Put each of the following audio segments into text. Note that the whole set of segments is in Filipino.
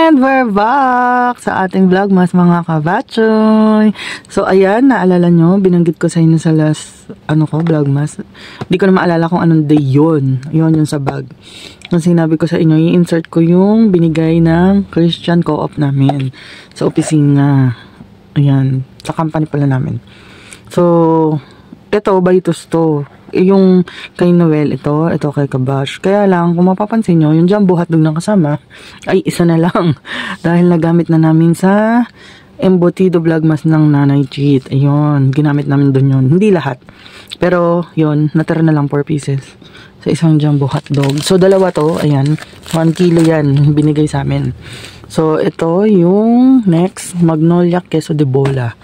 And we're back sa ating vlogmas mga kabatchoy. So ayan, naalala nyo, binanggit ko sa inyo sa last, vlogmas. Hindi ko na maalala kung anong day yun. Yun sa bag. Nung sinabi ko sa inyo, i-insert ko yung binigay ng Christian Co-op namin sa opisina. Ayan, sa company pala namin. So, ito, Baitos to. Yung kay Noel, ito kay Kabash. Kaya lang, kung mapapansin nyo, yung Jumbo Hotdog ng kasama, ay isa na lang. Dahil nagamit na namin sa Embutido Vlogmas ng Nanay Cheat. Ayun, ginamit namin dun yun. Hindi lahat. Pero, yun, natira na lang 4 pieces sa isang Jumbo Hotdog. So, dalawa to, ayan, 1 kilo yan, binigay sa amin. So, ito yung next, Magnolia Queso de Bola.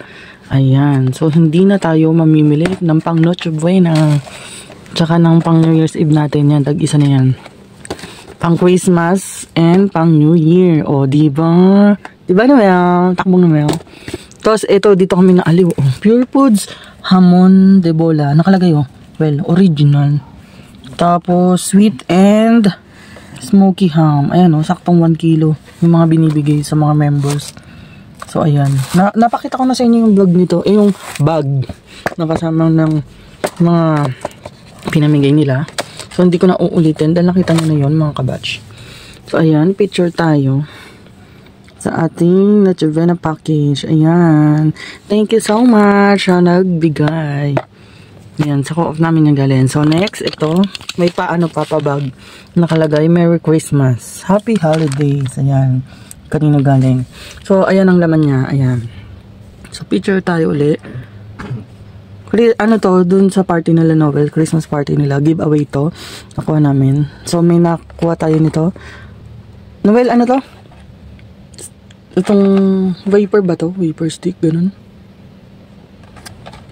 Ayan. So, hindi na tayo mamimili ng pang Noche Buena. Tsaka ng pang New Year's Eve natin yan. Tag-isa na yan. Pang Christmas and pang New Year. O, diba? Diba naman? Takbong naman. Tapos, ito, dito kami naaliw. Oh, Pure Foods Hamon de Bola. Nakalagay, oh. Well, original. Tapos, sweet and smoky ham. Ayan, oh. Saktong 1 kilo. Yung mga binibigay sa mga members. So, ayan. Napakita ko na sa inyo yung vlog nito. Yung bag na kasama ng mga pinamigay nila. So, hindi ko na uulitin dahil nakita nyo na yun, mga kabatch. So, ayan. Picture tayo sa ating Noche Buena package. Ayan. Thank you so much sa nagbigay. Ayan. Sa co-op namin yung galing. So, next, ito. May papabag. Nakalagay, Merry Christmas. Happy Holidays. Ayan. Kanino galing. So, ayan ang laman niya. Ayan. So, picture tayo uli. Ano to, dun sa party nila Noel, Christmas party nila, giveaway to. Nakuha namin. So, may nakuha tayo nito. Noel, ano to? Itong vapor ba to? Vapor stick, ganun.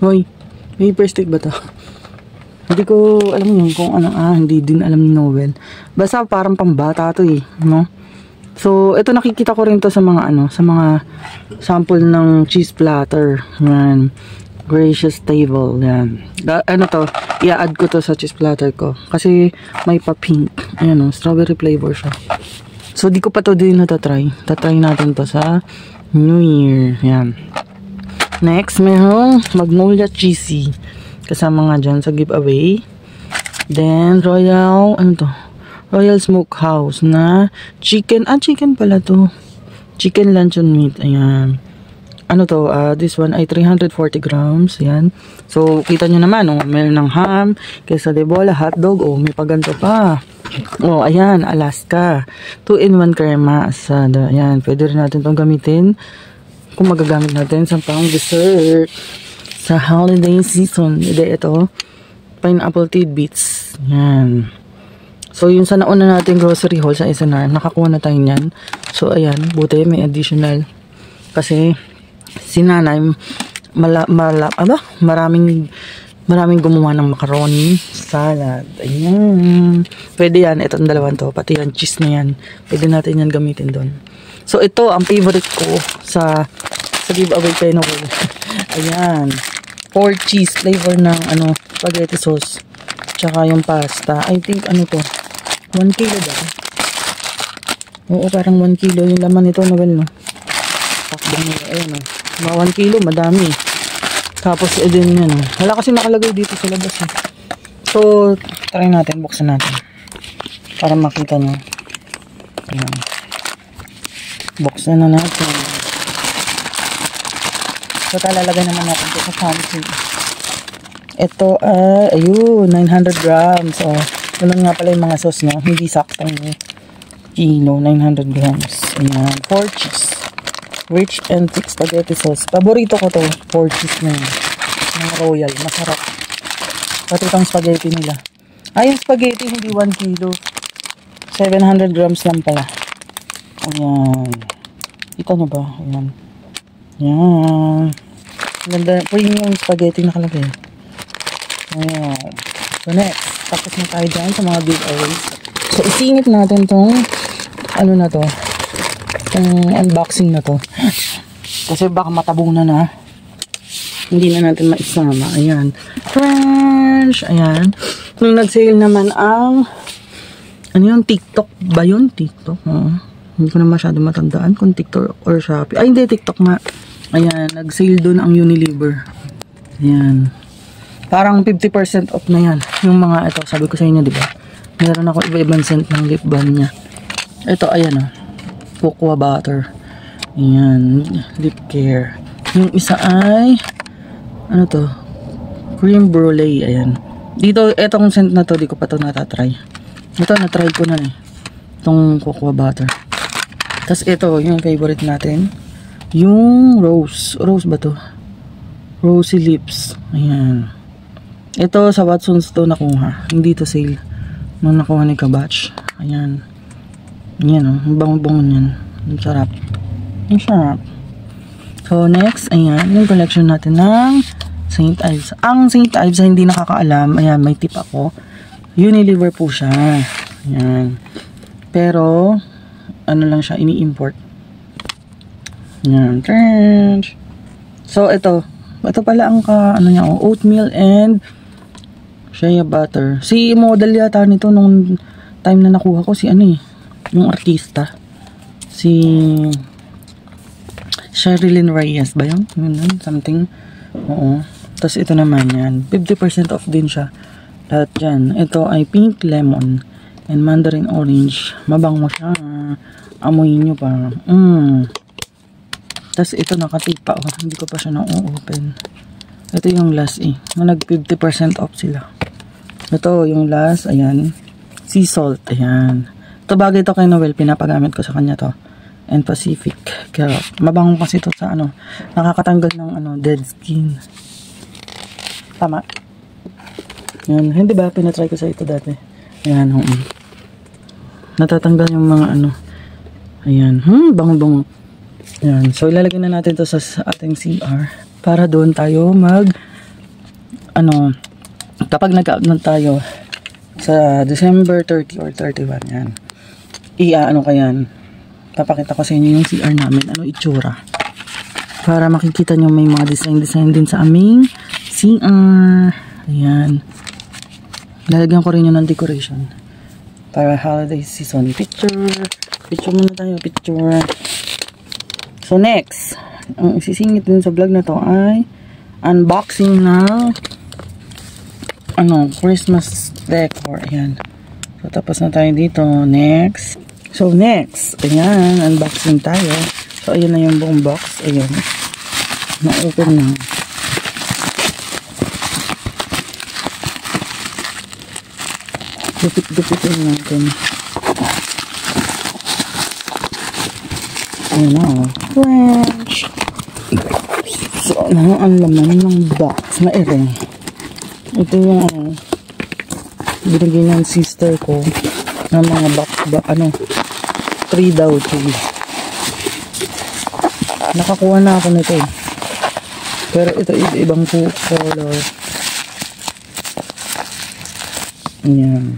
Hoy, vapor stick ba to? Hindi ko alam yun kung ano. Hindi din alam ni Noel. Basta parang pambata to eh. No? So, ito nakikita ko rin to sa mga sa mga sample ng cheese platter. Yan. Gracious table. Yan. Ano to, i-add ko to sa cheese platter ko. Kasi may pa-pink. Ayan o, strawberry flavor siya. So, di ko pa to din natatry. Tatry natin to sa New Year. Yan. Next, mayroong Magnolia Cheesy. Kasama nga dyan sa giveaway. Then, Royal, Royal Smokehouse na chicken. Chicken pala to. Chicken luncheon meat. Ayan. Ano to? This one ay 340 grams. Ayan. So, kita nyo naman. Meron ng ham, queso de bola, hotdog. May paganto pa. Ayan. Alaska. 2-in-1 crema asada. Ayan. Pwede rin natin itong gamitin kung magagamit natin sa pang dessert sa holiday season. Ito. Pineapple tidbits. Ayan. So, yung sa nauna natin grocery haul sa SNR, nakakuha na tayo niyan. So, ayan, buti may additional. Kasi, si nanay, maraming gumawa ng macaroni, salad. Ayan. Pwede yan, itong dalawang to. Pati yan, cheese na yan. Pwede natin yan gamitin doon. So, ito, ang favorite ko sa giveaway kay Noel. Ayan. 4 cheese flavor ng, spaghetti sauce. Tsaka yung pasta. I think, to? 1 kilo ba? Oo, parang 1 kilo yung laman nito, Noel, no? Takbong nila, ayan, no? Mga 1 kilo, madami. Tapos, din yan, no? Wala kasi nakalagay dito sa labas, eh. So, try natin, buksan natin. Para makita nyo. Ayan. Buksan na natin. So, talalagay naman natin ito sa pantry. Ito ay, ayun, 900 grams. Ganun nga pala yung mga sauce niya. Hindi saktong kilo, 900 grams. Ayan, 4 cheese. Rich and thick spaghetti sauce. Paborito ko to, 4 cheese na yun. Yung royal, masarap. Pati itong spaghetti nila. Yung spaghetti hindi 1 kilo. 700 grams lang pala. Ayan. Kita nyo ba? Ayan. Ayan. Ganda, premium spaghetti nakalagay. Ayan. So next, tapos na tayo dyan sa mga giveaways. So isingit natin tong itong unboxing na to. Kasi baka matabunan na. Hindi na natin maisama. Ayan. French. Ayan. Nung nag-sale naman ang TikTok ba yun? TikTok. Hindi ko na masyado matandaan kung TikTok or Shopee. Ay, hindi, TikTok nga. Ayan, nag-sale doon ang Unilever. Ayan. Parang 50% off na yan. Yung mga ito, sabi ko sa inyo, di ba? Meron ako iba-ibang scent ng lip balm niya. Ito, ayan o. Cocoa butter. Ayan. Lip care. Yung isa ay, ano to? Cream brulee. Ayan. Dito, etong scent na to, di ko pa to natatry. Ito, natry ko na eh. Itong cocoa butter. Tapos ito, yung favorite natin. Yung rose. Rose ba to? Rosy lips. Ayan. Ito, sa Watson's to nakuha. Hindi to sale. Nung nakuha ni Kabatch. Ayan. Ayan o. Ang bango-bango niyan. Ang sarap. Ang sarap. So, next. Ayan. Yung collection natin ng St. Ives. Ang St. Ives, hindi nakakaalam. Ayan, may tip ako. Unilever po siya. Ayan. Pero, ano lang siya, ini-import. Yan. So, ito pala ang ano niya, oatmeal and shea butter. Si model yata nito nung time na nakuha ko, si ano eh, yung artista. Si Sherilyn Reyes ba yun? Something. Oo. Tapos ito naman yan. 50% off din siya. Lahat dyan. Ito ay pink lemon and mandarin orange. Mabango siya. Amoy nyo pa. Tapos ito nakatape pa. Hindi ko pa siya na-open. Ito yung last eh. Nag 50% off sila. Ito yung last. Ayan. Sea salt. Ayan. Ito bagay ito kay Noel. Pinapagamit ko sa kanya to. And Pacific. Kaya mabango kasi ito sa ano. Nakakatanggal ng ano, dead skin. Tama. Yan. Hindi ba? Pinatry ko sa ito dati. Ayan. Natatanggal yung mga ano. Ayan. Bango-bango. Ayan. So, ilalagay na natin to sa ating CR. Para doon tayo kapag nag-upload tayo sa December 30 or 31. Yan. Ano ka yan. Papakita ko sa inyo yung CR namin. Ano itsura. Para makikita nyo may mga design din sa aming CR. Ayan. Lalagyan ko rin yun ng decoration. Para holiday season. Picture muna tayo. Picture. So next, ang isisingit din sa vlog na to ay unboxing ng Christmas decor. Ayan. So tapos na tayo dito. Next. So next, ayan, unboxing tayo. So ayan na yung buong box. Ayan. Na-open na. Gupit-gupitin natin. Ayan na, French. So, ang laman ng box na ere. Ito yung, binigay ng sister ko ng mga box, 3 daw, 3. Nakakuha na ako nito eh. Pero ito, ibang color. Ayan.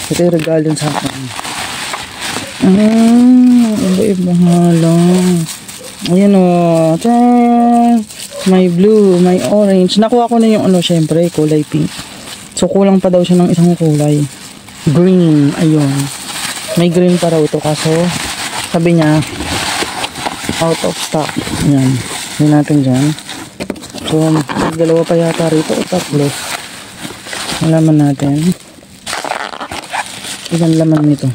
Ito yung regalo sa akin. Iba-iba nga lang. Ayan o. May blue, may orange. Nakuha ko na yung syempre, kulay pink. So, kulang pa daw siya ng isang kulay. Green, ayun. May green pa raw ito. Kaso, sabi niya, out of stock. Ayan. Ayan natin dyan. So, may dalawa pa yata rito o tatlo. Malaman natin. Ilan laman nito.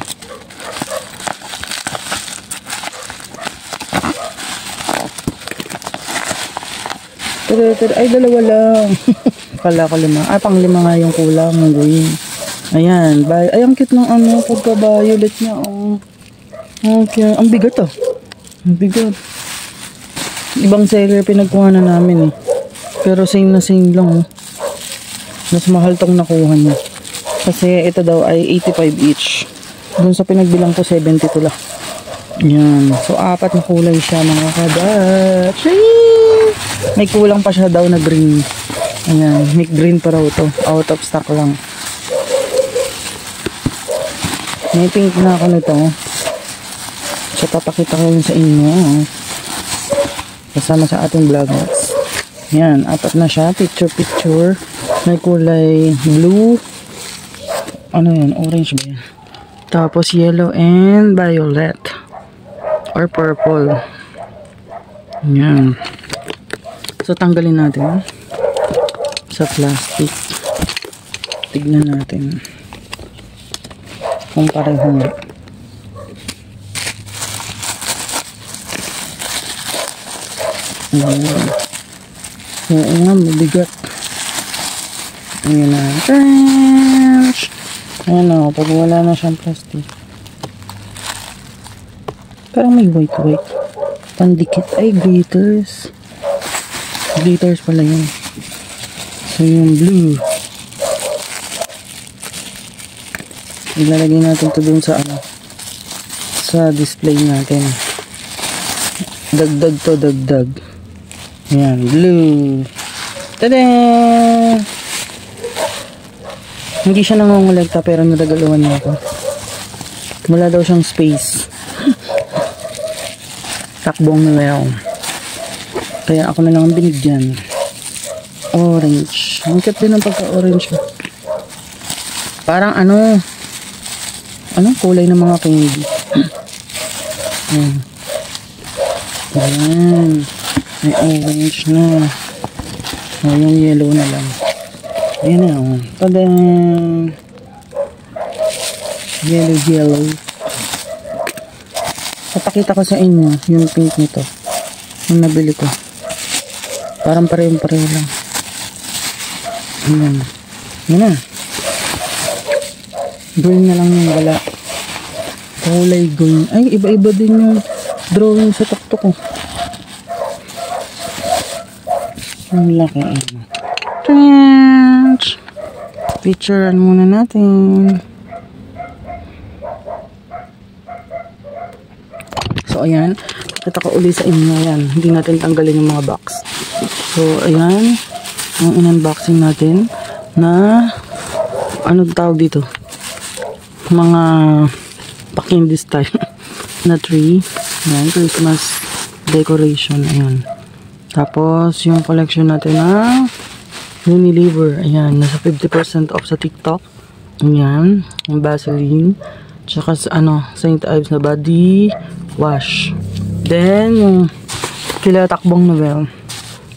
Ay, dalawa lang. Kala ko 5. Pang-5 nga yung kulang ng green. Ayan. Ay, ang cute ng pagka-violet niya. Okay. Ang bigat Ang bigat. Ibang seller pinagkuha na namin eh. Pero same na same lang. Mas mahal tong nakuha niya. Kasi ito daw ay 85 each. Doon sa pinagbilang ko 72 lang. Ayan. So, 4 na kulay siya mga kabatch. May kulang pa siya daw na green. Ayan, may green pa raw to. Out of stock lang. May pink na ako nito. So, papakita ko yun sa inyo. Kasama sa ating vlog box. Ayan, 4 na siya. Picture. May kulay blue. Ano yan? Orange ba yan? Tapos yellow and violet. Or purple. Yan. So, tanggalin natin sa plastic. Tignan natin kung pareho nga. Ayan. Oo nga, mabigat. Ayan na. Ayan na, pag wala na siyang plastic. Parang may white. Pandikit. Ay, glitters. Glitters pala yun. So, yung blue. Ilalagay natin ito dun sa sa display natin. Dagdag to, dagdag. Ayan, blue. Tada! Hindi siya nangongolekta pero nadagalawan niya ako. Wala daw siyang space. Takbong na. Kaya ako na lang ang binigyan. Orange. Ang cute din ang pagka-orange. Parang anong kulay ng mga candy. Ayan. May orange na. Yung yellow na lang. Ayan na. Tadang! Yellow. Papakita ko sa inyo yung pink nito. Yung nabili ko. Parang pareho lang. Ayan. Ayan na. Green na lang yung wala. Kulay green. Ay, iba-iba din yung drawing sa tuktok ko. Ang laki. Picturean muna natin. So, ayan. Kita ko uli sa inyo. Ayan. Hindi natin tanggalin yung mga box. So, ayan. Ang in-unboxing natin na ano tawag dito? Mga pa-candy style na tree. Ayan. Christmas decoration. Ayan. Tapos, yung collection natin na Unilever. Ayan. Nasa 50% off sa TikTok. Ayan. Yung Vaseline. Tsaka sa St. Ives na body wash. Then, yung kila Takbong Novel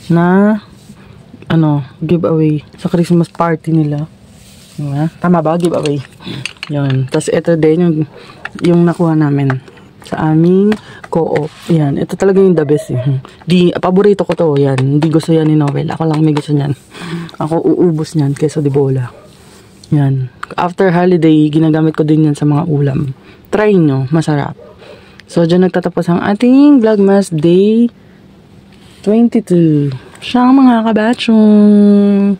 na giveaway sa Christmas party nila. Diba? Tama ba? Giveaway. Yan. Tapos, ito din yung nakuha namin sa aming co-op. Yan. Ito talaga yung the best. Paborito ko to. Yan. Hindi gusto yan ni Novel. Ako lang may gusto niyan. Ako uubos niyan kaysa di bola. Yan. After holiday, ginagamit ko din yan sa mga ulam. Try nyo. Masarap. So, dyan nagtatapos ang ating Vlogmas Day 22. Siyang mga kabatchong.